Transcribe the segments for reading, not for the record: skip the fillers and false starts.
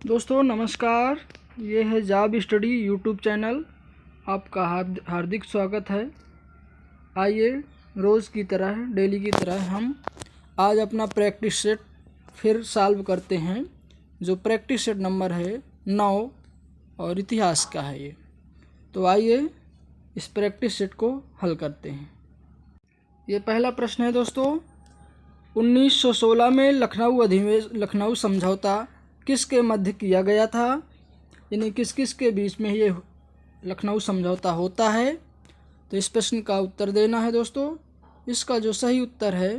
दोस्तों नमस्कार। ये है जॉब स्टडी यूट्यूब चैनल। आपका हार्दिक स्वागत है। आइए रोज़ की तरह डेली की तरह हम आज अपना प्रैक्टिस सेट फिर सॉल्व करते हैं। जो प्रैक्टिस सेट नंबर है 9 और इतिहास का है ये। तो आइए इस प्रैक्टिस सेट को हल करते हैं। ये पहला प्रश्न है दोस्तों, 1916 में लखनऊ समझौता किसके मध्य किया गया था? यानी किस किस के बीच में ये लखनऊ समझौता होता है? तो इस प्रश्न का उत्तर देना है दोस्तों। इसका जो सही उत्तर है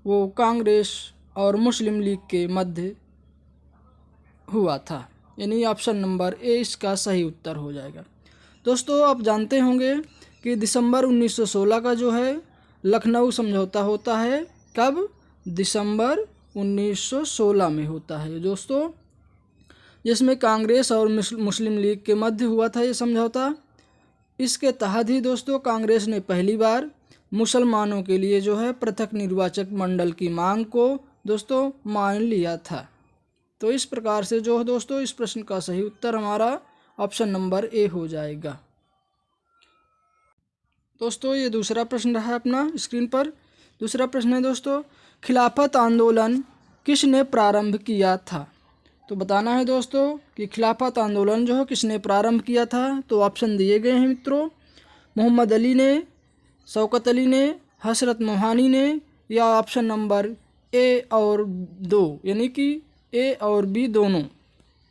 वो कांग्रेस और मुस्लिम लीग के मध्य हुआ था, यानी ऑप्शन नंबर ए इसका सही उत्तर हो जाएगा। दोस्तों आप जानते होंगे कि दिसंबर 1916 का जो है लखनऊ समझौता होता है। कब? दिसंबर 1916 में होता है दोस्तों, जिसमें कांग्रेस और मुस्लिम लीग के मध्य हुआ था ये समझौता। इसके तहत ही दोस्तों कांग्रेस ने पहली बार मुसलमानों के लिए जो है पृथक निर्वाचक मंडल की मांग को दोस्तों मान लिया था। तो इस प्रकार से जो है दोस्तों इस प्रश्न का सही उत्तर हमारा ऑप्शन नंबर ए हो जाएगा। दोस्तों ये दूसरा प्रश्न रहा अपना स्क्रीन पर। दूसरा प्रश्न है दोस्तों, खिलाफत आंदोलन किसने प्रारंभ किया था? तो बताना है दोस्तों कि खिलाफत आंदोलन जो है किसने प्रारंभ किया था। तो ऑप्शन दिए गए हैं मित्रों, मोहम्मद अली ने, शौकत अली ने, हसरत मोहानी ने, या ऑप्शन नंबर ए और दो, यानी कि ए और बी दोनों।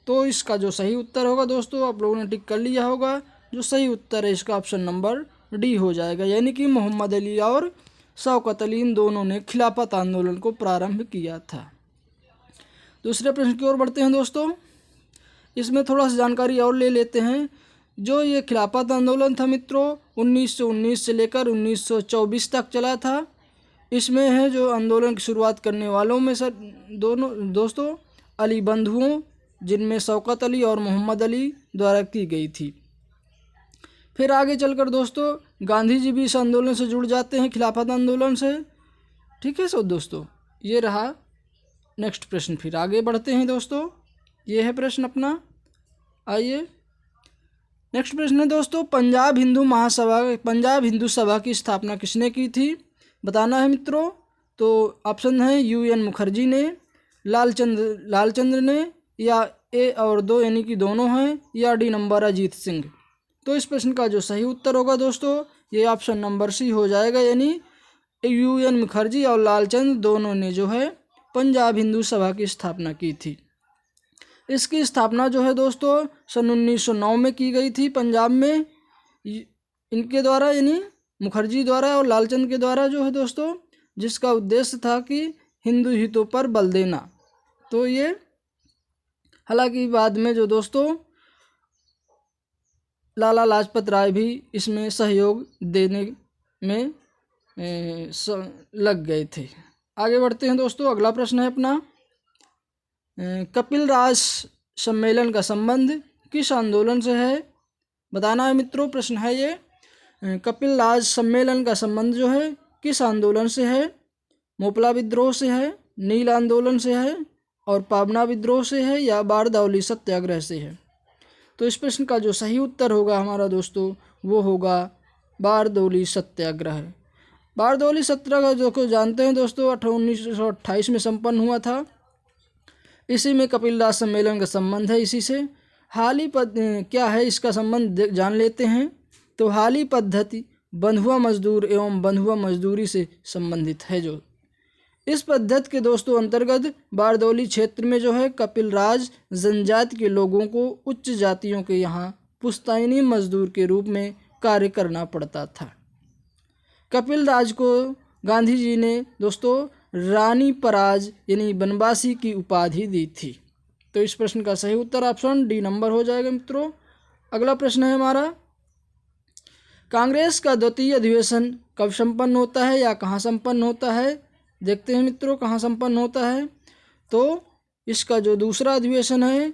तो इसका जो सही उत्तर होगा दोस्तों आप लोगों ने टिक कर लिया होगा। जो सही उत्तर है इसका ऑप्शन नंबर डी हो जाएगा, यानी कि मोहम्मद अली और शौकत अली इन दोनों ने खिलाफत आंदोलन को प्रारंभ किया था। दूसरे प्रश्न की ओर बढ़ते हैं दोस्तों। इसमें थोड़ा सा जानकारी और ले लेते हैं। जो ये खिलाफत आंदोलन था मित्रों 1919 से लेकर 1924 तक चला था। इसमें है जो आंदोलन की शुरुआत करने वालों में सर दोनों दोस्तों अली बंधुओं, जिनमें शौकत अली और मोहम्मद अली द्वारा की गई थी। फिर आगे चलकर दोस्तों गांधी जी भी इस आंदोलन से जुड़ जाते हैं, खिलाफत आंदोलन से। ठीक है सो दोस्तों, ये रहा नेक्स्ट प्रश्न। फिर आगे बढ़ते हैं दोस्तों, ये है प्रश्न अपना। आइए नेक्स्ट प्रश्न है दोस्तों, पंजाब हिंदू सभा की स्थापना किसने की थी? बताना है मित्रों। तो ऑप्शन है UN मुखर्जी ने, लालचंद्र ने, या ए और दो यानी कि दोनों हैं, या डी नंबर अजीत सिंह। तो इस प्रश्न का जो सही उत्तर होगा दोस्तों ये ऑप्शन नंबर सी हो जाएगा, यानी UN मुखर्जी और लालचंद दोनों ने जो है पंजाब हिंदू सभा की स्थापना की थी। इसकी स्थापना जो है दोस्तों सन 1909 में की गई थी पंजाब में, इनके द्वारा यानी मुखर्जी द्वारा और लालचंद के द्वारा जो है दोस्तों, जिसका उद्देश्य था कि हिंदू हितों पर बल देना। तो ये हालांकि बाद में जो दोस्तों लाला लाजपत राय भी इसमें सहयोग देने में लग गए थे। आगे बढ़ते हैं दोस्तों, अगला प्रश्न है अपना, कपिल राज सम्मेलन का संबंध किस आंदोलन से है? बताना है मित्रों। प्रश्न है ये, कपिल राज सम्मेलन का संबंध जो है किस आंदोलन से है? मोपला विद्रोह से है, नील आंदोलन से है, और पाबना विद्रोह से है, या बारदौली सत्याग्रह से है? तो इस प्रश्न का जो सही उत्तर होगा हमारा दोस्तों वो होगा बारदौली सत्याग्रह। बारदौली सत्याग्रह जो जानते हैं दोस्तों 1928 में संपन्न हुआ था। इसी में कपिल दास सम्मेलन का संबंध है इसी से। हाली क्या है इसका संबंध जान लेते हैं। तो हाली पद्धति बंधुआ मजदूर एवं बंधुआ मजदूरी से संबंधित है। जो इस पद्धति के दोस्तों अंतर्गत बारदौली क्षेत्र में जो है कपिल राज जनजाति के लोगों को उच्च जातियों के यहाँ पुश्तैनी मजदूर के रूप में कार्य करना पड़ता था। कपिल राज को गांधी जी ने दोस्तों रानी पराज यानी बनवासी की उपाधि दी थी। तो इस प्रश्न का सही उत्तर ऑप्शन डी नंबर हो जाएगा मित्रों। अगला प्रश्न है हमारा, कांग्रेस का द्वितीय अधिवेशन कब संपन्न होता है या कहाँ संपन्न होता है? देखते हैं मित्रों कहाँ संपन्न होता है। तो इसका जो दूसरा अधिवेशन है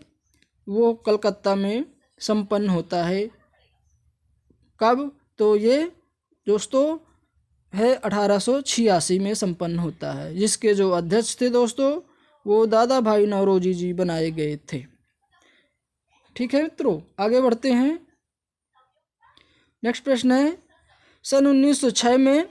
वो कलकत्ता में संपन्न होता है। कब? तो ये दोस्तों है 1886 में संपन्न होता है, जिसके जो अध्यक्ष थे दोस्तों वो दादा भाई नौरोजी जी बनाए गए थे। ठीक है मित्रों, आगे बढ़ते हैं। नेक्स्ट प्रश्न है, सन 1906 में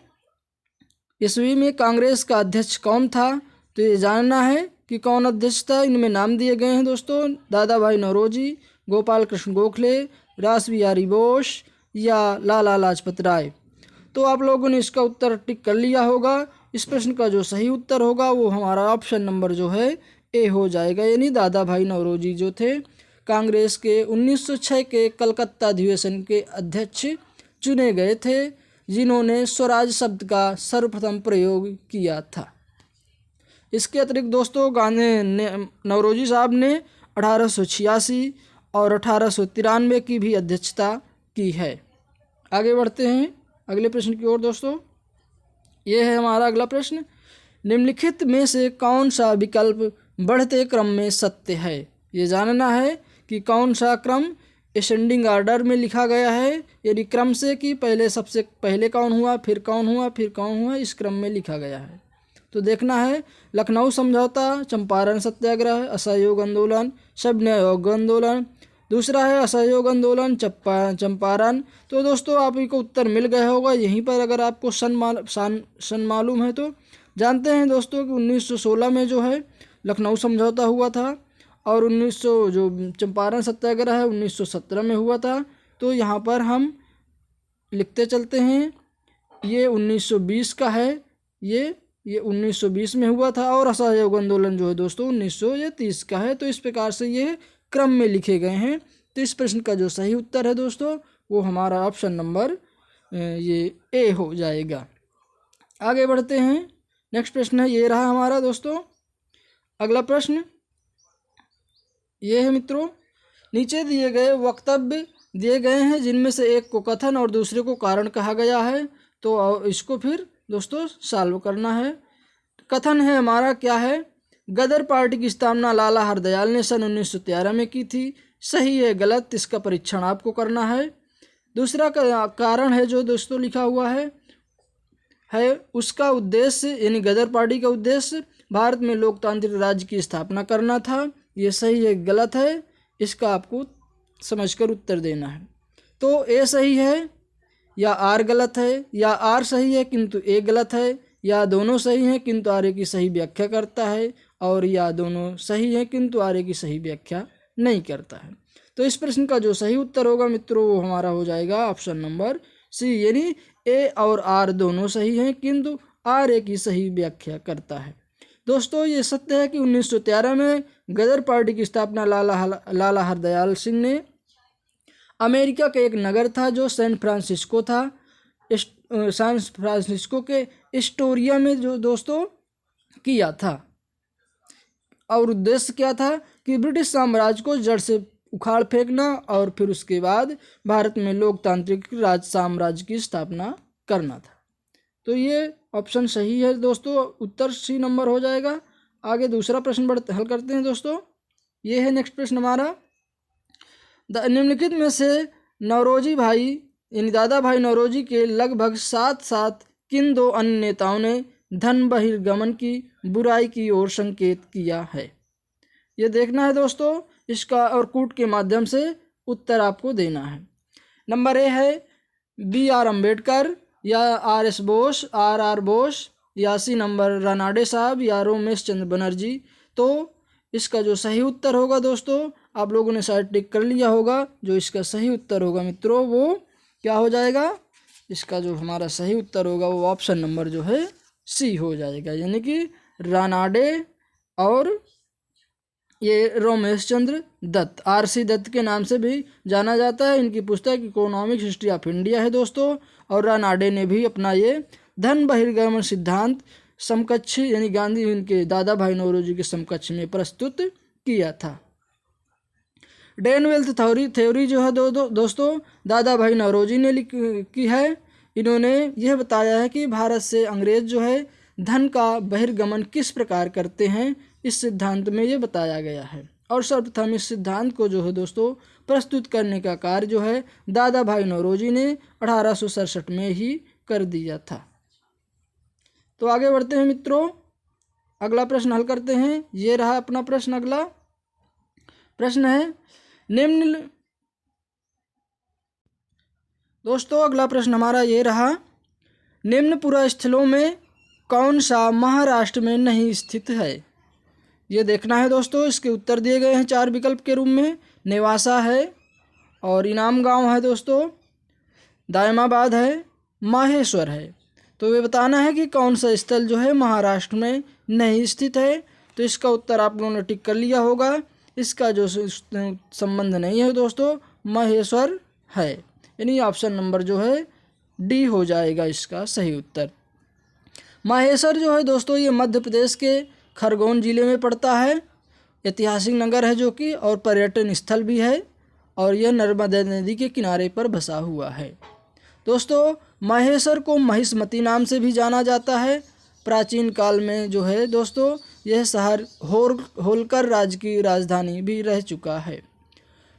ईस्वी में कांग्रेस का अध्यक्ष कौन था? तो ये जानना है कि कौन अध्यक्ष था। इनमें नाम दिए गए हैं दोस्तों, दादा भाई नौरोजी, गोपाल कृष्ण गोखले, रास बिहारी बोस या लाला लाजपत राय। तो आप लोगों ने इसका उत्तर टिक कर लिया होगा। इस प्रश्न का जो सही उत्तर होगा वो हमारा ऑप्शन नंबर जो है ए हो जाएगा, यानी दादा भाई नौरोजी जो थे कांग्रेस के 1906 के कलकत्ता अधिवेशन के अध्यक्ष चुने गए थे, जिन्होंने स्वराज शब्द का सर्वप्रथम प्रयोग किया था। इसके अतिरिक्त दोस्तों नौरोजी साहब ने 1886 और 1893 की भी अध्यक्षता की है। आगे बढ़ते हैं अगले प्रश्न की ओर दोस्तों। ये है हमारा अगला प्रश्न, निम्नलिखित में से कौन सा विकल्प बढ़ते क्रम में सत्य है? ये जानना है कि कौन सा क्रम असेंडिंग ऑर्डर में लिखा गया है, यानी क्रम से कि पहले सबसे पहले कौन हुआ, फिर कौन हुआ, फिर कौन हुआ, इस क्रम में लिखा गया है। तो देखना है, लखनऊ समझौता, चंपारण सत्याग्रह, असहयोग आंदोलन, सविनय अयोग्य आंदोलन। दूसरा है असहयोग आंदोलन, चंपारण। तो दोस्तों आप को उत्तर मिल गया होगा यहीं पर, अगर आपको सन मालूम है तो। जानते हैं दोस्तों कि 1916 में जो है लखनऊ समझौता हुआ था, और 1900 जो चंपारण सत्याग्रह है 1917 में हुआ था। तो यहाँ पर हम लिखते चलते हैं, ये 1920 का है, ये 1920 में हुआ था, और असहयोग आंदोलन जो है दोस्तों 1930 का है। तो इस प्रकार से ये क्रम में लिखे गए हैं। तो इस प्रश्न का जो सही उत्तर है दोस्तों वो हमारा ऑप्शन नंबर ये ए हो जाएगा। आगे बढ़ते हैं। नेक्स्ट प्रश्न है, ये रहा हमारा दोस्तों अगला प्रश्न। ये है मित्रों, नीचे दिए गए वक्तव्य दिए गए हैं, जिनमें से एक को कथन और दूसरे को कारण कहा गया है। तो इसको फिर दोस्तों सॉल्व करना है। कथन है हमारा क्या है, गदर पार्टी की स्थापना लाला हरदयाल ने सन 1913 में की थी। सही है गलत, इसका परीक्षण आपको करना है। दूसरा कारण है जो दोस्तों लिखा हुआ है उसका उद्देश्य, यानी गदर पार्टी का उद्देश्य भारत में लोकतांत्रिक राज्य की स्थापना करना था। ये सही है गलत है, इसका आपको समझकर उत्तर देना है। तो ए सही है या आर गलत है, या आर सही है किंतु ए गलत है, या दोनों सही हैं किंतु आर ए की सही व्याख्या करता है, और या दोनों सही हैं किंतु आर ए की सही व्याख्या नहीं करता है। तो इस प्रश्न का जो सही उत्तर होगा मित्रों वो हमारा हो जाएगा ऑप्शन नंबर सी, यानी ए और आर दोनों सही हैं किंतु आर ए की सही व्याख्या करता है। दोस्तों ये सत्य है कि 1913 में गदर पार्टी की स्थापना लाला हरदयाल सिंह ने अमेरिका के एक नगर था जो सैन फ्रांसिस्को था, सैन फ्रांसिस्को के एस्टोरिया में जो दोस्तों किया था। और उद्देश्य क्या था कि ब्रिटिश साम्राज्य को जड़ से उखाड़ फेंकना और फिर उसके बाद भारत में लोकतांत्रिक राज साम्राज्य की स्थापना करना था। तो ये ऑप्शन सही है दोस्तों, उत्तर सी नंबर हो जाएगा। आगे दूसरा प्रश्न हल करते हैं दोस्तों। ये है नेक्स्ट प्रश्न हमारा, निम्नलिखित में से नौरोजी भाई यानी दादा भाई नौरोजी के लगभग साथ साथ किन दो अन्य नेताओं ने धन बहिर्गमन की बुराई की ओर संकेत किया है? ये देखना है दोस्तों, इसका और कूट के माध्यम से उत्तर आपको देना है। नंबर ए है B.R. अम्बेडकर या R.S. बोस, R.R. बोस, या सी नंबर रानाडे साहब या रोमेश चंद्र बनर्जी। तो इसका जो सही उत्तर होगा दोस्तों, आप लोगों ने शायद टिक कर लिया होगा, जो इसका सही उत्तर होगा मित्रों वो क्या हो जाएगा, इसका जो हमारा सही उत्तर होगा वो ऑप्शन नंबर जो है सी हो जाएगा, यानी कि रानाडे और ये रोमेश चंद्र दत्त, R.C. दत्त के नाम से भी जाना जाता है। इनकी पुस्तक इकोनॉमिक हिस्ट्री ऑफ इंडिया है दोस्तों। और रानाडे ने भी अपना ये धन बहिर्गमन सिद्धांत समकक्ष यानी गांधी उनके दादा भाई नौरोजी के समकक्ष में प्रस्तुत किया था। डेन वेल्थ थ्योरी जो है दोस्तों दादा भाई नौरोजी ने की है। इन्होंने यह बताया है कि भारत से अंग्रेज जो है धन का बहिर्गमन किस प्रकार करते हैं, इस सिद्धांत में ये बताया गया है। और सर्वप्रथम इस सिद्धांत को जो है दोस्तों प्रस्तुत करने का कार्य जो है दादा भाई नौरोजी ने 1867 में ही कर दिया था। तो आगे बढ़ते हैं मित्रों, अगला प्रश्न हल करते हैं। ये रहा अपना प्रश्न। अगला प्रश्न है निम्न दोस्तों अगला प्रश्न हमारा ये रहा, निम्न पुरास्थलों में कौन सा महाराष्ट्र में नहीं स्थित है। ये देखना है दोस्तों। इसके उत्तर दिए गए हैं 4 विकल्प के रूप में। नेवासा है, और इनाम गांव है दोस्तों, दायमाबाद है, माहेश्वर है। तो ये बताना है कि कौन सा स्थल जो है महाराष्ट्र में नहीं स्थित है। तो इसका उत्तर आप लोगों ने टिक कर लिया होगा। इसका जो संबंध नहीं है दोस्तों, माहेश्वर है, यानी ऑप्शन नंबर जो है डी हो जाएगा इसका सही उत्तर। माहेश्वर जो है दोस्तों ये मध्य प्रदेश के खरगोन जिले में पड़ता है। ऐतिहासिक नगर है जो कि, और पर्यटन स्थल भी है, और यह नर्मदा नदी के किनारे पर बसा हुआ है। दोस्तों माहेश्वर को महिष्मती नाम से भी जाना जाता है। प्राचीन काल में जो है दोस्तों यह शहर होलकर राज्य की राजधानी भी रह चुका है।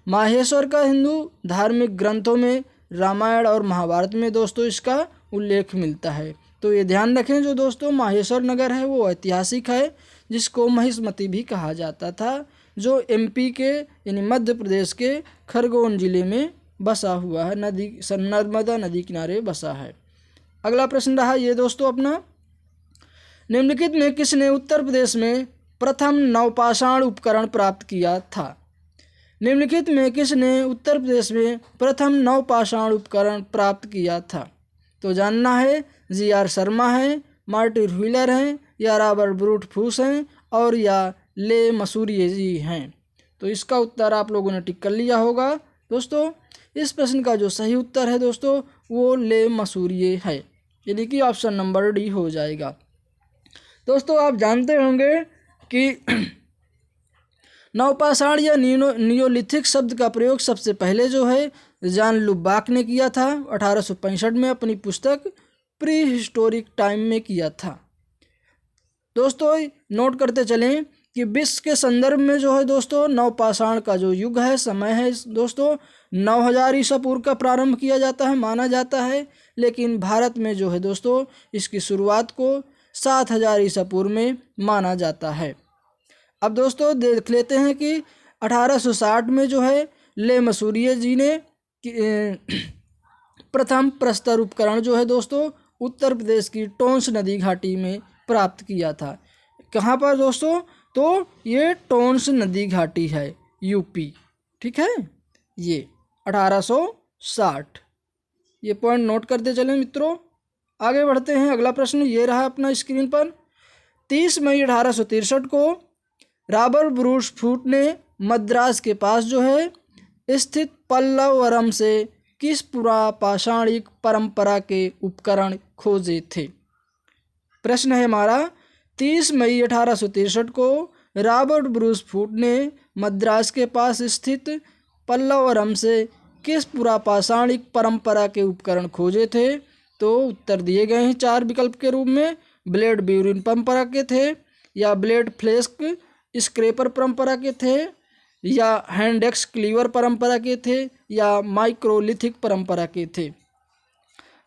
माहेश्वर का हिंदू धार्मिक ग्रंथों में रामायण और महाभारत में दोस्तों इसका उल्लेख मिलता है। तो ये ध्यान रखें, जो दोस्तों माहेश्वर नगर है वो ऐतिहासिक है, जिसको महिष्मती भी कहा जाता था, जो एमपी के यानी मध्य प्रदेश के खरगोन जिले में बसा हुआ है, नर्मदा नदी किनारे बसा है। अगला प्रश्न रहा ये दोस्तों अपना, निम्नलिखित में किसने उत्तर प्रदेश में प्रथम नवपाषाण उपकरण प्राप्त किया था। निम्नलिखित में किसने उत्तर प्रदेश में प्रथम नवपाषाण उपकरण प्राप्त किया था। तो जानना है, जी.आर. शर्मा है, मार्टिन व्हीलर हैं, या रॉबर्ट ब्रूट फूस हैं, और या ले मसूरिये जी हैं। तो इसका उत्तर आप लोगों ने टिक कर लिया होगा दोस्तों। इस प्रश्न का जो सही उत्तर है दोस्तों वो ले मसूरिये है, यानी कि ऑप्शन नंबर डी हो जाएगा। दोस्तों आप जानते होंगे कि नवपाषाण या नियोलिथिक शब्द का प्रयोग सबसे पहले जो है जॉन लुबाक ने किया था 1865 में अपनी पुस्तक प्री हिस्टोरिक टाइम में किया था। दोस्तों नोट करते चलें कि विश्व के संदर्भ में जो है दोस्तों नवपाषाण का जो युग है, समय है दोस्तों 9000 ईसा पूर्व का प्रारंभ किया जाता है, माना जाता है। लेकिन भारत में जो है दोस्तों इसकी शुरुआत को 7000 ईसा पूर्व में माना जाता है। अब दोस्तों देख लेते हैं कि 1860 में जो है ले मसूरिये जी ने प्रथम प्रस्तर उपकरण जो है दोस्तों उत्तर प्रदेश की टोंस नदी घाटी में प्राप्त किया था। कहाँ पर दोस्तों, तो ये टोंस नदी घाटी है, यूपी, ठीक है। ये 1860, ये पॉइंट नोट करते चलें मित्रों। आगे बढ़ते हैं। अगला प्रश्न ये रहा अपना स्क्रीन पर, 30 मई 1863 को रॉबर्ट ब्रूस फूट ने मद्रास के पास जो है स्थित पल्लवरम से किस पुरापाषाणिक परंपरा के उपकरण खोजे थे। प्रश्न है हमारा, 30 मई 1863 को रॉबर्ट ब्रूस फूट ने मद्रास के पास स्थित पल्लवरम से किस पुरापाषाणिक परंपरा के उपकरण खोजे थे। तो उत्तर दिए गए हैं 4 विकल्प के रूप में। ब्लेड ब्यूरिन परंपरा के थे, या ब्लेड फ्लेस्क स्क्रेपर परंपरा के थे, या हैंडेक्स क्लीवर परंपरा के थे, या माइक्रोलिथिक परंपरा के थे।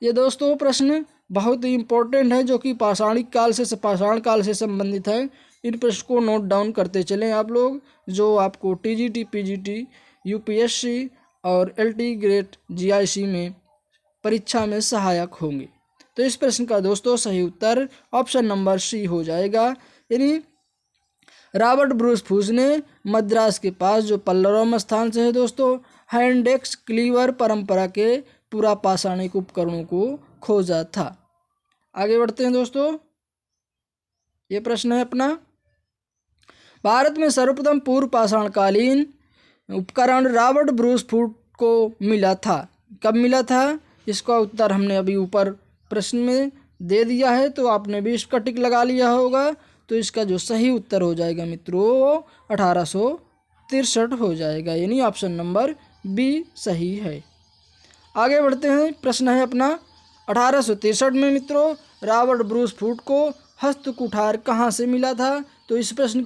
ये दोस्तों प्रश्न बहुत ही इम्पोर्टेंट है, जो कि पाषाणिक काल से पाषाण काल से संबंधित है। इन प्रश्न को नोट डाउन करते चलें आप लोग, जो आपको टीजीटी, पीजीटी, यूपीएससी और एलटी ग्रेड जीआईसी में परीक्षा में सहायक होंगे। तो इस प्रश्न का दोस्तों सही उत्तर ऑप्शन नंबर सी हो जाएगा, यानी रॉबर्ट ब्रूस फूस ने मद्रास के पास जो पल्लवरम स्थान से है दोस्तों हैंडेक्स क्लीवर परंपरा के पुरापाषाणिक उपकरणों को खोजा था। आगे बढ़ते हैं दोस्तों। ये प्रश्न है अपना, भारत में सर्वप्रथम पूर्व पाषाणकालीन उपकरण रॉबर्ट ब्रूस फूट को मिला था। कब मिला था, इसका उत्तर हमने अभी ऊपर प्रश्न में दे दिया है, तो आपने भी इसका टिक लगा लिया होगा। तो इसका जो सही उत्तर हो जाएगा मित्रों 1863 हो जाएगा, यानी ऑप्शन नंबर बी सही है। आगे बढ़ते हैं। प्रश्न है अपना, 1863 में मित्रों रॉबर्ट ब्रूस फूट को हस्त कुठार कहाँ से मिला था। तो इस प्रश्न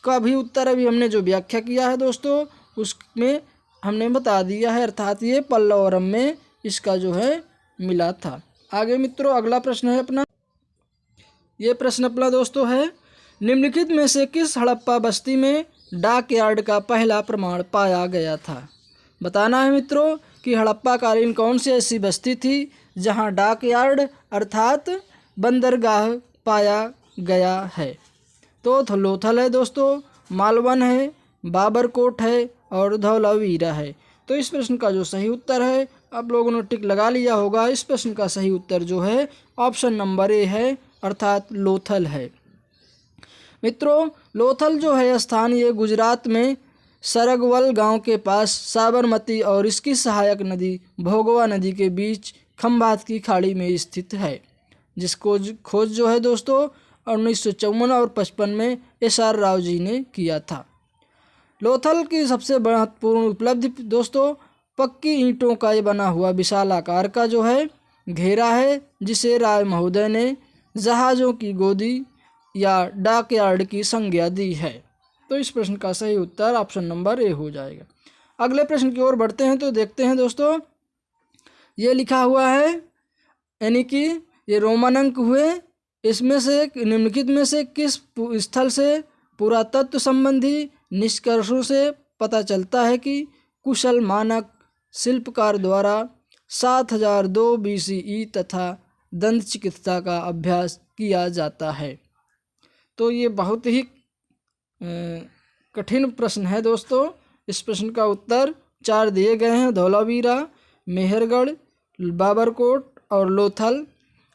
का भी उत्तर अभी हमने जो व्याख्या किया है दोस्तों उसमें हमने बता दिया है, अर्थात ये पल्लवरम में इसका जो है मिला था। आगे मित्रों अगला प्रश्न है अपना, ये प्रश्न अपना दोस्तों है, निम्नलिखित में से किस हड़प्पा बस्ती में डाक यार्ड का पहला प्रमाण पाया गया था। बताना है मित्रों कि हड़प्पा कालीन कौन सी ऐसी बस्ती थी जहां डाक यार्ड अर्थात बंदरगाह पाया गया है। तो लोथल है दोस्तों, मालवन है, बाबरकोट है और धौलावीरा है। तो इस प्रश्न का जो सही उत्तर है, आप लोगों ने टिक लगा लिया होगा। इस प्रश्न का सही उत्तर जो है ऑप्शन नंबर ए है, अर्थात लोथल है। मित्रों, लोथल जो है स्थान ये गुजरात में सरगवल गांव के पास साबरमती और इसकी सहायक नदी भोगवा नदी के बीच खंभात की खाड़ी में स्थित है, जिसको खोज जो है दोस्तों 1954 और 55 में SR राव जी ने किया था। लोथल की सबसे महत्वपूर्ण उपलब्धि दोस्तों पक्की ईंटों का ये बना हुआ विशाल आकार का जो है घेरा है, जिसे राय महोदय ने जहाज़ों की गोदी या डाक यार्ड की संज्ञा दी है। तो इस प्रश्न का सही उत्तर ऑप्शन नंबर ए हो जाएगा। अगले प्रश्न की ओर बढ़ते हैं तो देखते हैं दोस्तों, ये लिखा हुआ है, यानी कि ये रोमन अंक हुए, इसमें से निम्नलिखित में से किस स्थल से पुरातत्व संबंधी निष्कर्षों से पता चलता है कि कुशल मानक शिल्पकार द्वारा 7002 BCE तथा दंत चिकित्सा का अभ्यास किया जाता है। तो ये बहुत ही कठिन प्रश्न है दोस्तों। इस प्रश्न का उत्तर 4 दिए गए हैं, धौलावीरा, मेहरगढ़, बाबरकोट और लोथल।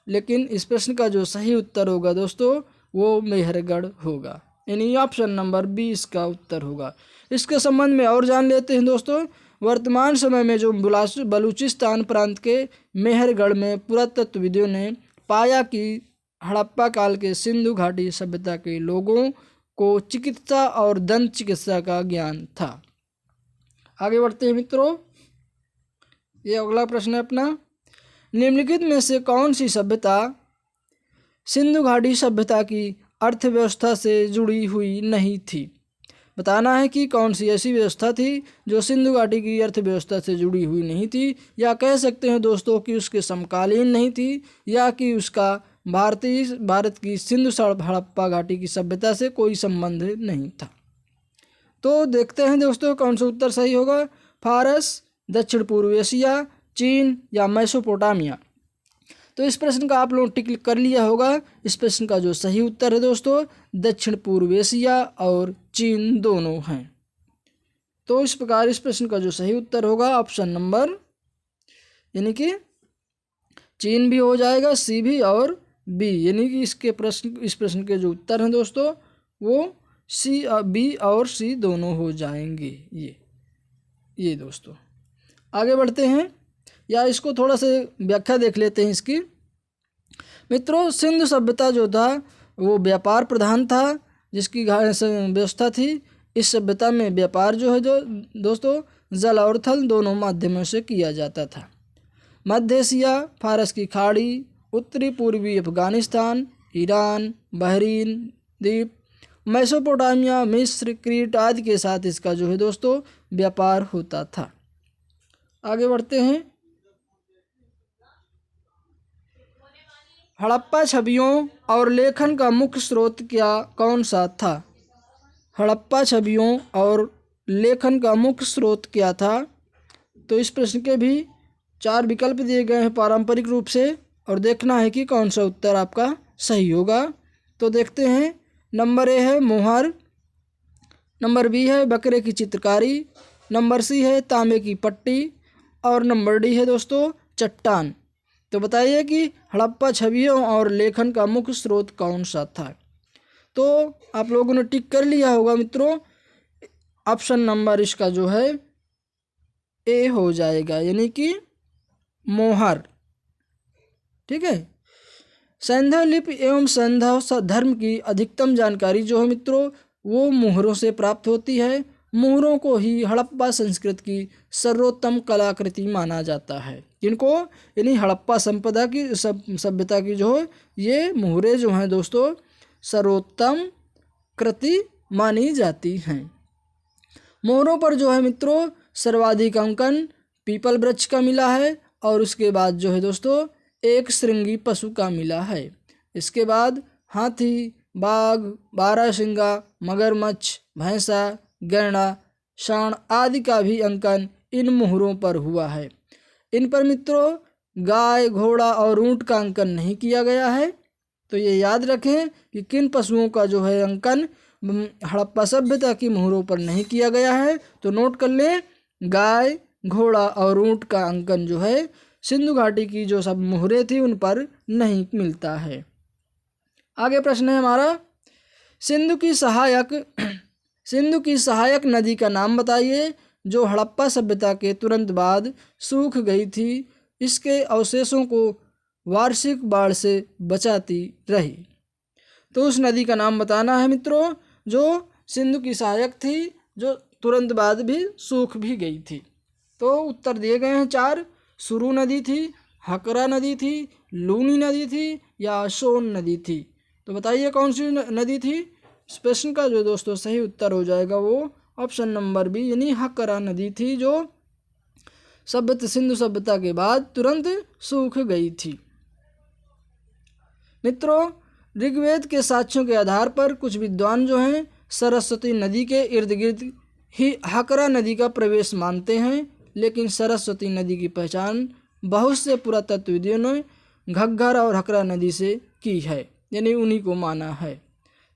लेकिन इस प्रश्न का जो सही उत्तर होगा दोस्तों वो मेहरगढ़ होगा, यानी ऑप्शन नंबर 20 का उत्तर होगा। इसके संबंध में और जान लेते हैं दोस्तों। वर्तमान समय में जो बलूचिस्तान प्रांत के मेहरगढ़ में पुरातत्वविदों ने पाया कि हड़प्पा काल के सिंधु घाटी सभ्यता के लोगों को चिकित्सा और दंत चिकित्सा का ज्ञान था। आगे बढ़ते हैं मित्रों, ये अगला प्रश्न है अपना, निम्नलिखित में से कौन सी सभ्यता सिंधु घाटी सभ्यता की अर्थव्यवस्था से जुड़ी हुई नहीं थी। बताना है कि कौन सी ऐसी व्यवस्था थी जो सिंधु घाटी की अर्थव्यवस्था से जुड़ी हुई नहीं थी, या कह सकते हैं दोस्तों कि उसके समकालीन नहीं थी, या कि उसका भारत की सिंधु हड़प्पा घाटी की सभ्यता से कोई संबंध नहीं था। तो देखते हैं दोस्तों कौन सा उत्तर सही होगा। फारस, दक्षिण पूर्व एशिया, चीन या मेसोपोटामिया। तो इस प्रश्न का आप लोग टिक कर लिया होगा। इस प्रश्न का जो सही उत्तर है दोस्तों दक्षिण पूर्व एशिया और चीन दोनों हैं। तो इस प्रकार इस प्रश्न का जो सही उत्तर होगा ऑप्शन नंबर, यानी कि चीन भी हो जाएगा, सी भी और बी, यानी कि इस प्रश्न के जो उत्तर हैं दोस्तों वो सी, बी और सी दोनों हो जाएंगे। ये दोस्तों आगे बढ़ते हैं, या इसको थोड़ा सा व्याख्या देख लेते हैं इसकी। मित्रों, सिंधु सभ्यता जो था वो व्यापार प्रधान था, जिसकी व्यवस्था थी। इस सभ्यता में व्यापार जो है जो दोस्तों जल और थल दोनों माध्यमों से किया जाता था। मध्य एशिया, फारस की खाड़ी, उत्तरी पूर्वी अफगानिस्तान, ईरान, बहरीन द्वीप, मेसोपोटामिया, मिस्र, क्रीट आदि के साथ इसका जो है दोस्तों व्यापार होता था। आगे बढ़ते हैं, हड़प्पा छवियों और लेखन का मुख्य स्रोत कौन सा था। हड़प्पा छवियों और लेखन का मुख्य स्रोत क्या था। तो इस प्रश्न के भी 4 विकल्प दिए गए हैं पारंपरिक रूप से, और देखना है कि कौन सा उत्तर आपका सही होगा। तो देखते हैं, नंबर ए है मोहर, नंबर बी है बकरे की चित्रकारी, नंबर सी है तांबे की पट्टी और नंबर डी है दोस्तों चट्टान। तो बताइए कि हड़प्पा छवियों और लेखन का मुख्य स्रोत कौन सा था। तो आप लोगों ने टिक कर लिया होगा मित्रों, ऑप्शन नंबर इसका जो है ए हो जाएगा, यानी कि मोहर। ठीक है। सैंधव लिपि एवं सैंधव धर्म की अधिकतम जानकारी जो है मित्रों वो मुहरों से प्राप्त होती है। मुहरों को ही हड़प्पा संस्कृत की सर्वोत्तम कलाकृति माना जाता है। इनको यानी हड़प्पा संपदा की सभ्यता की जो ये मुहरें जो हैं दोस्तों सर्वोत्तम कृति मानी जाती हैं। मोहरों पर जो है मित्रों सर्वाधिक अंकन पीपल वृक्ष का मिला है, और उसके बाद जो है दोस्तों एक श्रृंगी पशु का मिला है। इसके बाद हाथी, बाघ, बारहसिंगा, मगरमच्छ, भैंसा, गणना, शाण आदि का भी अंकन इन मोहरों पर हुआ है। इन पर मित्रों गाय, घोड़ा और ऊंट का अंकन नहीं किया गया है। तो ये याद रखें कि किन पशुओं का जो है अंकन हड़प्पा सभ्यता की मोहरों पर नहीं किया गया है। तो नोट कर लें, गाय, घोड़ा और ऊंट का अंकन जो है सिंधु घाटी की जो सब मोहरें थी उन पर नहीं मिलता है। आगे प्रश्न है हमारा, सिंधु की सहायक नदी का नाम बताइए जो हड़प्पा सभ्यता के तुरंत बाद सूख गई थी, इसके अवशेषों को वार्षिक बाढ़ से बचाती रही। तो उस नदी का नाम बताना है मित्रों जो सिंधु की सहायक थी, जो तुरंत बाद भी सूख भी गई थी। तो उत्तर दिए गए हैं 4। सुरु नदी थी, हकरा नदी थी, लूनी नदी थी या सोन नदी थी। तो बताइए कौन सी नदी थी। इस प्रश्न का जो दोस्तों सही उत्तर हो जाएगा वो ऑप्शन नंबर बी यानी हकरा नदी थी, जो सिंधु सभ्यता के बाद तुरंत सूख गई थी। मित्रों ऋग्वेद के साक्ष्यों के आधार पर कुछ विद्वान जो हैं सरस्वती नदी के इर्द गिर्द ही हकरा नदी का प्रवेश मानते हैं, लेकिन सरस्वती नदी की पहचान बहुत से पुरातत्वविदों ने घग्गर और हकरा नदी से की है, यानी उन्हीं को माना है।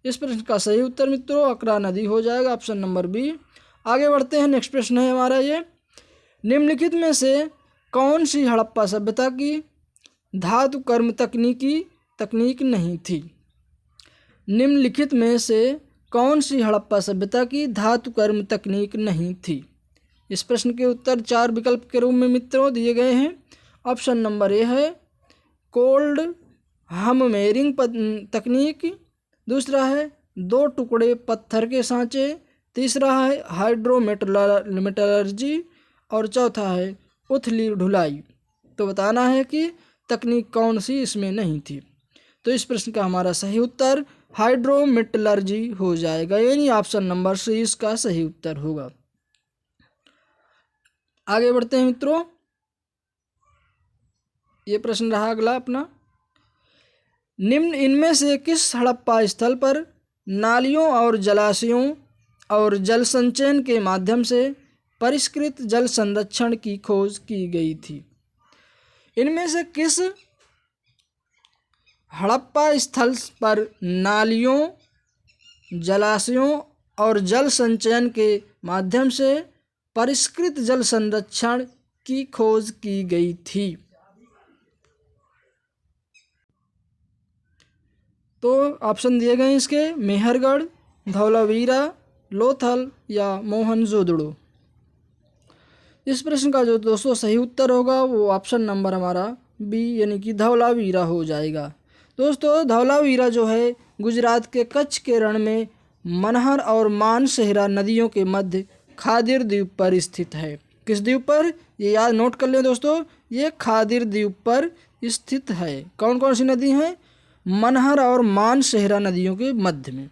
इस प्रश्न का सही उत्तर मित्रों हकरा नदी हो जाएगा, ऑप्शन नंबर बी। आगे बढ़ते हैं, नेक्स्ट प्रश्न है हमारा ये, निम्नलिखित में से कौन सी हड़प्पा सभ्यता की धातु कर्म तकनीक नहीं थी। निम्नलिखित में से कौन सी हड़प्पा सभ्यता की धातु कर्म तकनीक नहीं थी। इस प्रश्न के उत्तर 4 विकल्प के रूप में मित्रों दिए गए हैं। ऑप्शन नंबर ए है कोल्ड हममेरिंग तकनीक, दूसरा है 2 टुकड़े पत्थर के सांचे, तीसरा है हाइड्रोमेटलर्जी और चौथा है उथली ढुलाई। तो बताना है कि तकनीक कौन सी इसमें नहीं थी। तो इस प्रश्न का हमारा सही उत्तर हाइड्रोमेटलर्जी हो जाएगा, यानी ऑप्शन नंबर सी इसका सही उत्तर होगा। आगे बढ़ते हैं मित्रों, ये प्रश्न रहा अगला अपना, निम्न इनमें से किस हड़प्पा स्थल पर नालियों और जलाशयों और जल संचयन के माध्यम से परिष्कृत जल संरक्षण की खोज की गई थी। इनमें से किस हड़प्पा स्थल पर नालियों, जलाशयों और जल संचयन के माध्यम से परिष्कृत जल संरक्षण की खोज की गई थी। तो ऑप्शन दिए गए इसके मेहरगढ़, धौलावीरा, लोथल या मोहनजोदड़ो। इस प्रश्न का जो दोस्तों सही उत्तर होगा वो ऑप्शन नंबर हमारा बी यानी कि धौलावीरा हो जाएगा। दोस्तों धौलावीरा जो है गुजरात के कच्छ के रण में मनहर और मानसहेरा नदियों के मध्य खादिर द्वीप पर स्थित है। किस द्वीप पर, ये याद नोट कर लें दोस्तों, ये खादिर द्वीप पर स्थित है। कौन कौन सी नदी हैं, मनहर और मानसहेरा नदियों के मध्य में,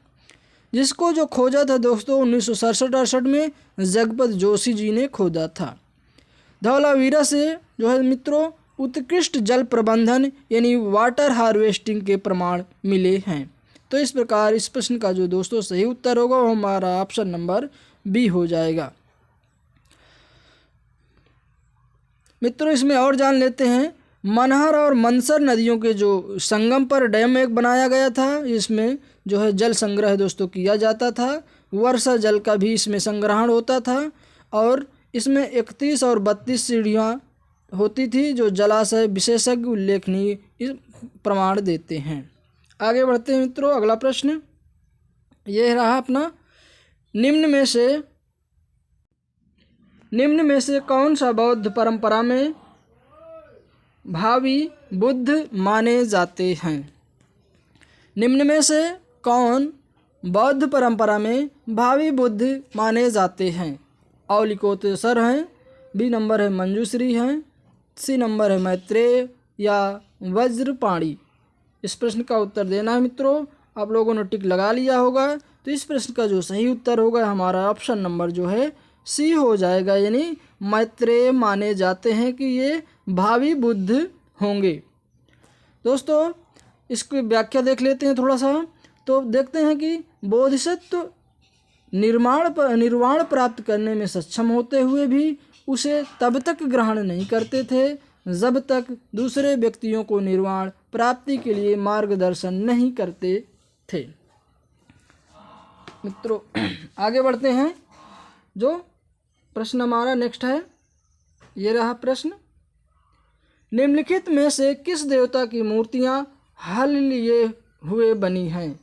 जिसको जो खोजा था दोस्तों 1967-68 में जगपत जोशी जी ने खोदा था। धौलावीरा से जो है मित्रों उत्कृष्ट जल प्रबंधन यानी वाटर हार्वेस्टिंग के प्रमाण मिले हैं। तो इस प्रकार इस प्रश्न का जो दोस्तों सही उत्तर होगा वो हमारा ऑप्शन नंबर बी हो जाएगा। मित्रों इसमें और जान लेते हैं, मनहर और मनसर नदियों के जो संगम पर डैम एक बनाया गया था, इसमें जो है जल संग्रह दोस्तों किया जाता था, वर्षा जल का भी इसमें संग्रहण होता था और इसमें 31 और 32 सीढ़ियाँ होती थी जो जलाशय विशेषज्ञ उल्लेखनीय प्रमाण देते हैं। आगे बढ़ते हैं मित्रों, अगला प्रश्न ये रहा अपना, निम्न में से कौन सा बौद्ध परंपरा में भावी बुद्ध माने जाते हैं। निम्न में से कौन बौद्ध परंपरा में भावी बुद्ध माने जाते हैं। औलिकोतेश्वर हैं, बी नंबर है मंजूश्री हैं, सी नंबर है मैत्रेय या वज्रपाणी। इस प्रश्न का उत्तर देना है मित्रों। आप लोगों ने टिक लगा लिया होगा। तो इस प्रश्न का जो सही उत्तर होगा हमारा ऑप्शन नंबर जो है सी हो जाएगा, यानी मैत्रेय माने जाते हैं कि ये भावी बुद्ध होंगे। दोस्तों इसकी व्याख्या देख लेते हैं थोड़ा सा। तो देखते हैं कि बोधिसत्व निर्वाण प्राप्त करने में सक्षम होते हुए भी उसे तब तक ग्रहण नहीं करते थे जब तक दूसरे व्यक्तियों को निर्वाण प्राप्ति के लिए मार्गदर्शन नहीं करते थे। मित्रों आगे बढ़ते हैं। जो प्रश्न हमारा नेक्स्ट है, ये रहा प्रश्न, निम्नलिखित में से किस देवता की मूर्तियां हल लिए हुए बनी हैं?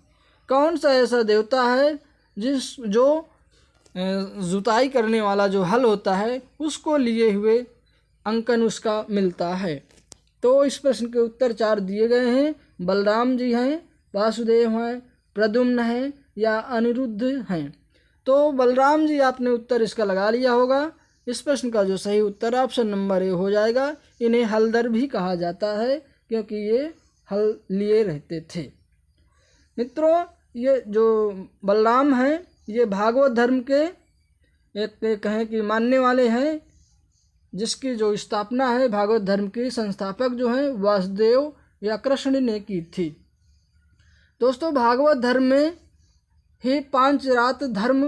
कौन सा ऐसा देवता है जो जुताई करने वाला जो हल होता है उसको लिए हुए अंकन उसका मिलता है? तो इस प्रश्न के उत्तर 4 दिए गए हैं। बलराम जी हैं, वासुदेव हैं, प्रद्युम्न हैं या अनिरुद्ध हैं। तो बलराम जी आपने उत्तर इसका लगा लिया होगा। इस प्रश्न का जो सही उत्तर ऑप्शन नंबर ए हो जाएगा। इन्हें हलधर भी कहा जाता है क्योंकि ये हल लिए रहते थे। मित्रों ये जो बलराम हैं ये भागवत धर्म के एक कहें कि मानने वाले हैं, जिसकी जो स्थापना है भागवत धर्म की संस्थापक जो हैं वासुदेव या कृष्ण ने की थी। दोस्तों भागवत धर्म में ही 5 रात धर्म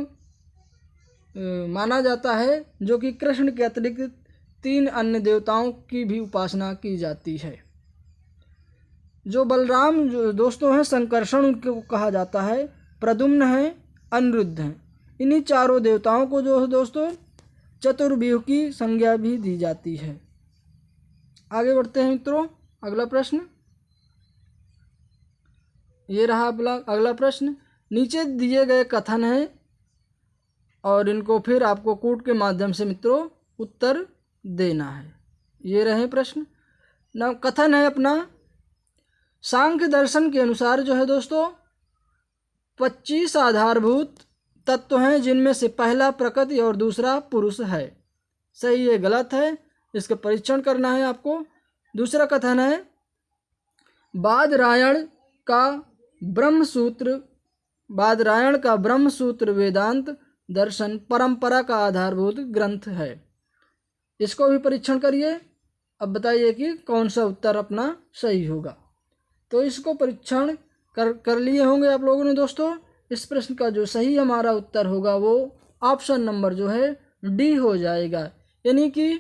माना जाता है, जो कि कृष्ण के अतिरिक्त 3 अन्य देवताओं की भी उपासना की जाती है। जो बलराम जो दोस्तों हैं संकर्षण उनको कहा जाता है, प्रद्युम्न हैं, अनिरुद्ध हैं। इन्हीं चारों देवताओं को जो है दोस्तों चतुर्व्यूह की संज्ञा भी दी जाती है। आगे बढ़ते हैं मित्रों। अगला प्रश्न ये रहा अगला प्रश्न। नीचे दिए गए कथन हैं और इनको फिर आपको कूट के माध्यम से मित्रों उत्तर देना है। ये रहे प्रश्न। ना कथन है अपना, सांख्य दर्शन के अनुसार जो है दोस्तों 25 आधारभूत तत्व हैं, जिनमें से पहला प्रकृति और दूसरा पुरुष है। सही है गलत है, इसका परीक्षण करना है आपको। दूसरा कथन है बादरायण का ब्रह्मसूत्र वेदांत दर्शन परंपरा का आधारभूत ग्रंथ है। इसको भी परीक्षण करिए। अब बताइए कि कौन सा उत्तर अपना सही होगा। तो इसको परीक्षण कर लिए होंगे आप लोगों ने दोस्तों। इस प्रश्न का जो सही हमारा उत्तर होगा वो ऑप्शन नंबर जो है डी हो जाएगा। यानी कि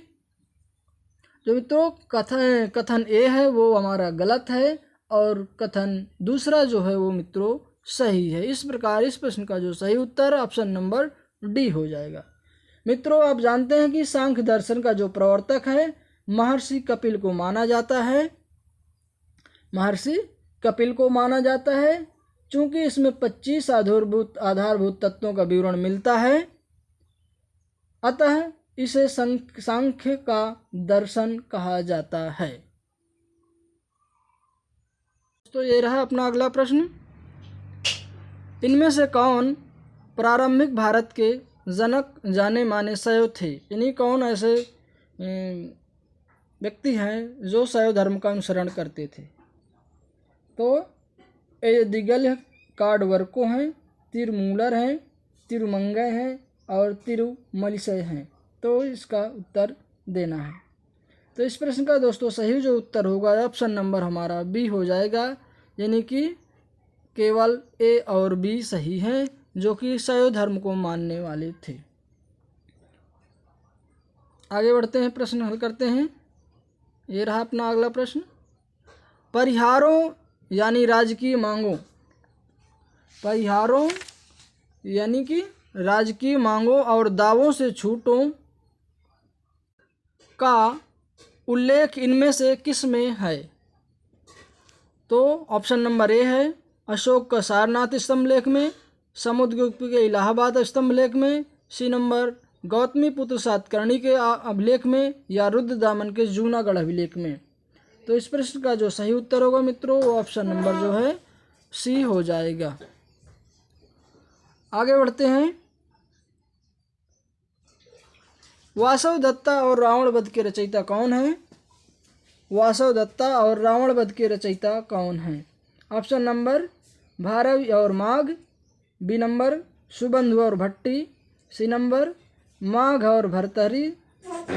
जो मित्रों कथन ए है वो हमारा गलत है और कथन दूसरा जो है वो मित्रों सही है। इस प्रकार इस प्रश्न का जो सही उत्तर ऑप्शन नंबर डी हो जाएगा। मित्रों आप जानते हैं कि सांख्य दर्शन का जो प्रवर्तक है महर्षि कपिल को माना जाता है। चूंकि इसमें 25 आधारभूत तत्वों का विवरण मिलता है, अतः इसे सांख्य का दर्शन कहा जाता है। तो ये रहा अपना अगला प्रश्न। इनमें से कौन प्रारंभिक भारत के जनक जाने माने शैव थे? यानी कौन ऐसे व्यक्ति हैं जो शैव धर्म का अनुसरण करते थे? तो दिगल काडवर्को हैं, तिरुमूलर हैं, तिरुमंगय हैं और तिरुमलिसय हैं। तो इसका उत्तर देना है। तो इस प्रश्न का दोस्तों सही जो उत्तर होगा ऑप्शन नंबर हमारा बी हो जाएगा। यानी कि केवल ए और बी सही हैं, जो कि शैव धर्म को मानने वाले थे। आगे बढ़ते हैं, प्रश्न हल करते हैं। ये रहा अपना अगला प्रश्न। परिहारों यानी राजकीय मांगों और दावों से छूटों का उल्लेख इनमें से किस में है? तो ऑप्शन नंबर ए है अशोक का सारनाथ स्तंभ लेख में, समुद्रगुप्त के इलाहाबाद स्तंभ लेख में, सी नंबर गौतमी पुत्र सातकर्णी के अभिलेख में या रुद्रदामन के जूनागढ़ अभिलेख में। तो इस प्रश्न का जो सही उत्तर होगा मित्रों वो ऑप्शन नंबर जो है सी हो जाएगा। आगे बढ़ते हैं। वासव दत्ता और रावण वध के रचयिता कौन हैं? ऑप्शन नंबर भारवी और माघ, बी नंबर सुबंधु और भट्टी, सी नंबर माघ और भर्तहरि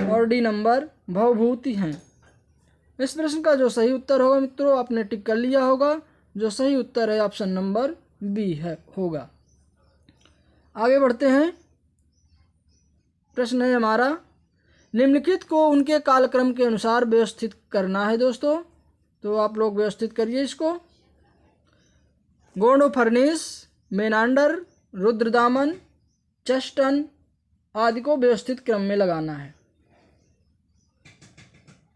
और डी नंबर भवभूति हैं। इस प्रश्न का जो सही उत्तर होगा मित्रों आपने टिक कर लिया होगा। जो सही उत्तर है ऑप्शन नंबर बी होगा। आगे बढ़ते हैं। प्रश्न है हमारा, निम्नलिखित को उनके कालक्रम के अनुसार व्यवस्थित करना है दोस्तों। तो आप लोग व्यवस्थित करिए इसको। गोंडोफर्निस, मेनांडर, रुद्रदामन, चेस्टन आदि को व्यवस्थित क्रम में लगाना है।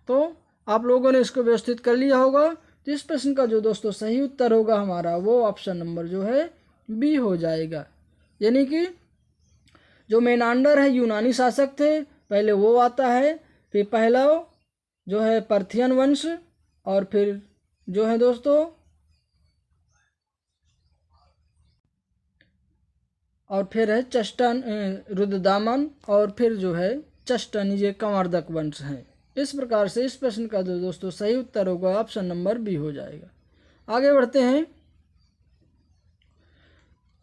तो आप लोगों ने इसको व्यवस्थित कर लिया होगा। तो इस प्रश्न का जो दोस्तों सही उत्तर होगा हमारा, वो ऑप्शन नंबर जो है बी हो जाएगा। यानी कि जो मेनांडर है यूनानी शासक थे, पहले वो आता है, फिर पहला जो है पर्थियन वंश, और फिर जो है दोस्तों और फिर है चेस्टन, रुद्रदामन, और फिर जो है चेस्टन, ये कंवर्धक वंश हैं। इस प्रकार से इस प्रश्न का जो दोस्तों सही उत्तर होगा ऑप्शन नंबर बी हो जाएगा। आगे बढ़ते हैं।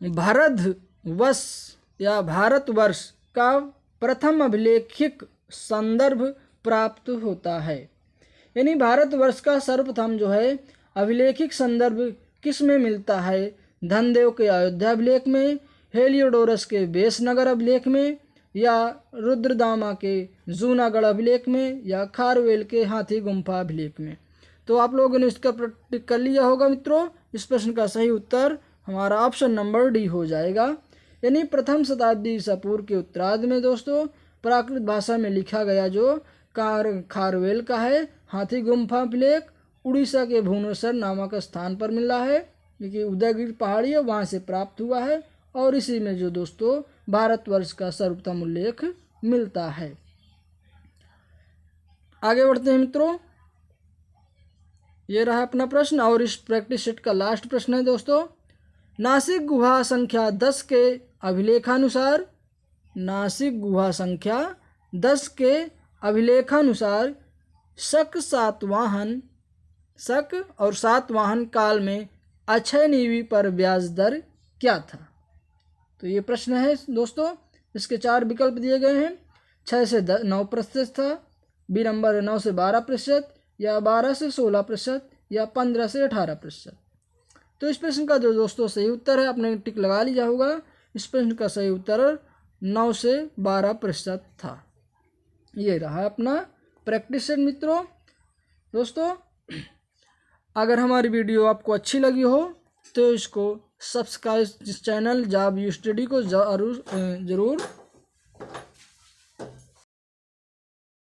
भारतवर्ष या भारतवर्ष का प्रथम अभिलेखिक संदर्भ प्राप्त होता है। यानी भारतवर्ष का सर्वप्रथम जो है अभिलेखिक संदर्भ किस में मिलता है? धनदेव के अयोध्या अभिलेख में, हेलियोडोरस के बेसनगर अभिलेख में, या रुद्रदामा के जूनागढ़ अभिलेख में, या खारवेल के हाथी गुम्फा अभिलेख में। तो आप लोगों ने इसका टिक कर लिया होगा मित्रों। इस प्रश्न का सही उत्तर हमारा ऑप्शन नंबर डी हो जाएगा। यानी प्रथम शताब्दी ईसा पूर्व के उत्तरार्ध में दोस्तों प्राकृत भाषा में लिखा गया जो खारवेल का है हाथी गुम्फा अभिलेख, उड़ीसा के भुवनेश्वर नामक स्थान पर मिला है, क्योंकि उदयगिरि पहाड़ी है, वहाँ से प्राप्त हुआ है, और इसी में जो दोस्तों भारतवर्ष का सर्वप्रथम उल्लेख मिलता है। आगे बढ़ते हैं मित्रों। ये रहा अपना प्रश्न, और इस प्रैक्टिस सेट का लास्ट प्रश्न है दोस्तों। नासिक गुहा संख्या 10 के अभिलेखानुसार, नासिक गुहा संख्या 10 के अभिलेखानुसार शक और सातवाहन काल में अक्षय नीति पर ब्याज दर क्या था? तो ये प्रश्न है दोस्तों। इसके 4 विकल्प दिए गए हैं। 6 से 9% था, बी नंबर 9 से 12%, या 12 से 16%, या 15 से 18%। तो इस प्रश्न का जो दोस्तों सही उत्तर है, आपने टिक लगा लिया होगा। इस प्रश्न का सही उत्तर 9 से 12% था। ये रहा अपना प्रैक्टिस सेट मित्रों। दोस्तों अगर हमारी वीडियो आपको अच्छी लगी हो तो इसको सब्सक्राइब, चैनल जाब यू स्टडी को ज़रूर